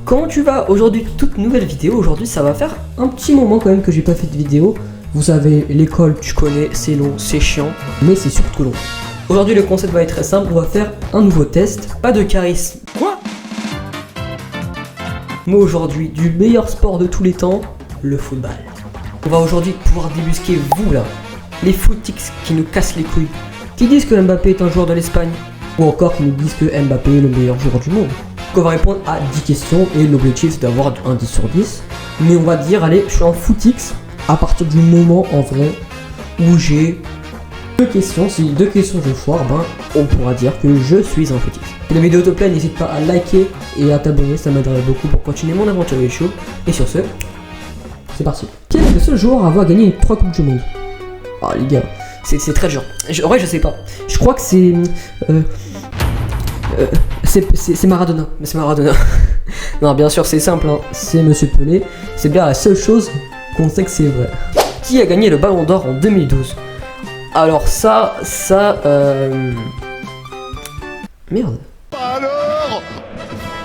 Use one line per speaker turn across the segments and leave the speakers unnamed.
comment tu vas? Aujourd'hui, toute nouvelle vidéo. Aujourd'hui, ça va faire un petit moment quand même que j'ai pas fait de vidéo. Vous savez, l'école, tu connais, c'est long, c'est chiant, mais c'est surtout long. Aujourd'hui, le concept va être très simple. On va faire un nouveau test. Pas de charisme. Quoi? Mais aujourd'hui, du meilleur sport de tous les temps, le football. On va aujourd'hui pouvoir débusquer vous là, les footix qui nous cassent les couilles, qui disent que Mbappé est un joueur de l'Espagne, ou encore qui nous disent que Mbappé est le meilleur joueur du monde. Donc on va répondre à 10 questions et l'objectif c'est d'avoir un 10 sur 10. Mais on va dire, allez, je suis en footix à partir du moment en vrai où j'ai deux questions. Si deux questions je foire, ben on pourra dire que je suis un footix. Si la vidéo te plaît, n'hésite pas à liker et à t'abonner, ça m'aiderait beaucoup pour continuer mon aventure YouTube. Et sur ce, c'est parti. Quel est le seul joueur à avoir gagné 3 coupes du monde? Ah les gars, c'est très dur. En vrai je sais pas. Je crois que c'est Maradona. Mais c'est Maradona. Non bien sûr c'est simple hein. C'est Monsieur Pelé. C'est bien la seule chose qu'on sait que c'est vrai. Qui a gagné le Ballon d'Or en 2012? Alors merde.
Alors,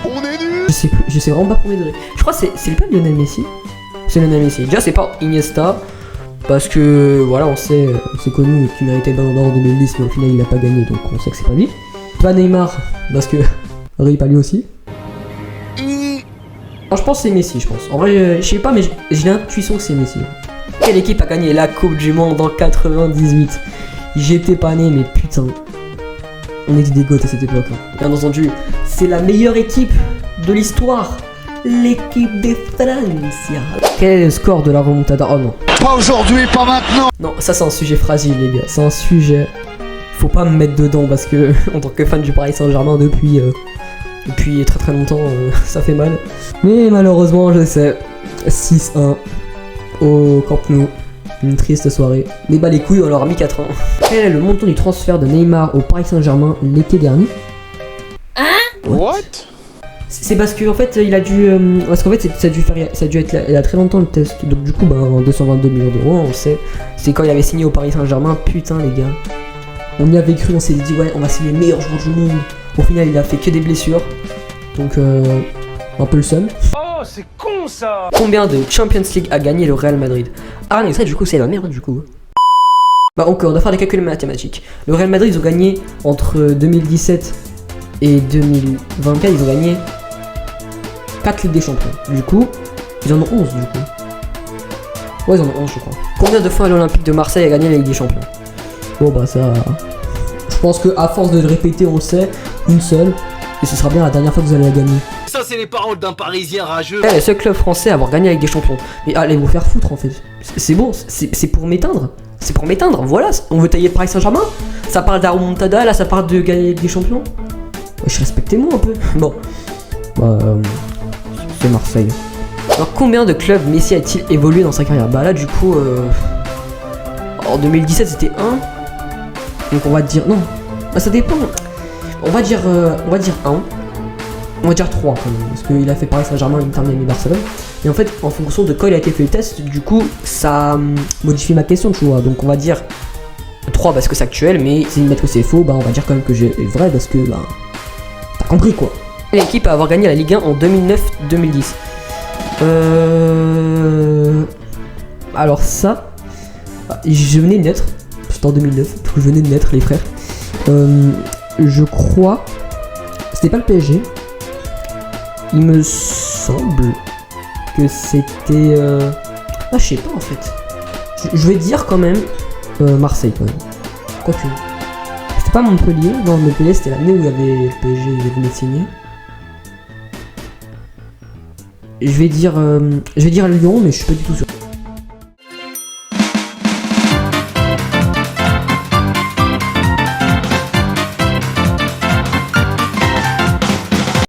on est nul.
Je sais vraiment pas premier degré. Je crois que c'est pas Lionel Messi. C'est Lionel Messi. Déjà c'est pas Iniesta. Parce que voilà on sait, c'est connu qu'il méritait le Ballon d'Or en 2010 mais au final il a pas gagné donc on sait que c'est pas lui. Pas Neymar parce que Ray pas lui aussi. Alors, je pense que c'est Messi je pense. En vrai je sais pas mais j'ai l'intuition que c'est Messi. Quelle équipe a gagné la Coupe du Monde en 98? J'étais pas né mais putain. On était des goths à cette époque. Hein. Bien entendu, c'est la meilleure équipe de l'histoire. L'équipe de Francia. Quel est le score de la remontada? Oh non.
Pas aujourd'hui, pas maintenant.
Non, ça c'est un sujet fragile les gars. C'est un sujet... Faut pas me mettre dedans parce que en tant que fan du Paris Saint-Germain depuis très très longtemps, ça fait mal. Mais malheureusement, je sais. 6-1 au Camp Nou. Une triste soirée. Mais bah les couilles, on leur a mis 4 ans. Quel est le montant du transfert de Neymar au Paris Saint-Germain l'été dernier?
What?
C'est parce qu'en fait il a dû parce qu'en fait ça a dû être il y a très longtemps le test. Donc du coup 222 millions d'euros on sait. C'est quand il avait signé au Paris Saint-Germain. Putain les gars. On y avait cru, on s'est dit ouais on va signer le meilleur joueur du monde. Au final il a fait que des blessures. Donc un peu le seum.
Oh c'est con ça.
Combien de Champions League a gagné le Real Madrid? Ah mais ça du coup c'est la merde du coup. Bah encore on doit faire des calculs mathématiques. Le Real Madrid ils ont gagné entre 2017 et 2024 ils ont gagné 4 Ligues des Champions. Du coup, ils en ont 11 du coup. Ouais, ils en ont 11 je crois. Combien de fois l'Olympique de Marseille a gagné la Ligue des Champions? Bon bah ça... Je pense que à force de le répéter, on le sait, une seule. Et ce sera bien la dernière fois que vous allez la gagner.
Ça c'est les paroles d'un Parisien rageux.
Eh, le seul club français à avoir gagné la Ligue des Champions. Mais allez vous faire foutre en fait. C'est bon, c'est pour m'éteindre. C'est pour m'éteindre, voilà. On veut tailler le Paris Saint-Germain. Ça parle d'Arumontada, là ça parle de gagner la Ligue des Champions. Wesh, respectez-moi un peu. Bon. Bah... c'est Marseille. Alors combien de clubs Messi a-t-il évolué dans sa carrière? Bah là du coup en 2017 c'était 1. Donc on va dire non. Bah ça dépend. On va dire 1. On va dire 3 quand même. Parce qu'il a fait Paris Saint-Germain, Inter Miami, Barcelone. Et en fait en fonction de quand il a été fait le test, du coup ça modifie ma question tu vois. Donc on va dire 3 parce que c'est actuel. Mais s'ils mettent que c'est faux, bah on va dire quand même que j'ai vrai parce que bah t'as compris quoi. L'équipe à avoir gagné la Ligue 1 en 2009-2010. Alors ça, je venais de naître. C'était en 2009, parce que je venais de naître les frères. Je crois, c'était pas le PSG. Il me semble que c'était... Ah je sais pas en fait. Je vais dire quand même Marseille quand même. Quoique. C'était pas Montpellier. Non Montpellier c'était l'année où il y avait le PSG, il venait de signer. Je vais dire Lyon, mais je suis pas du tout sûr.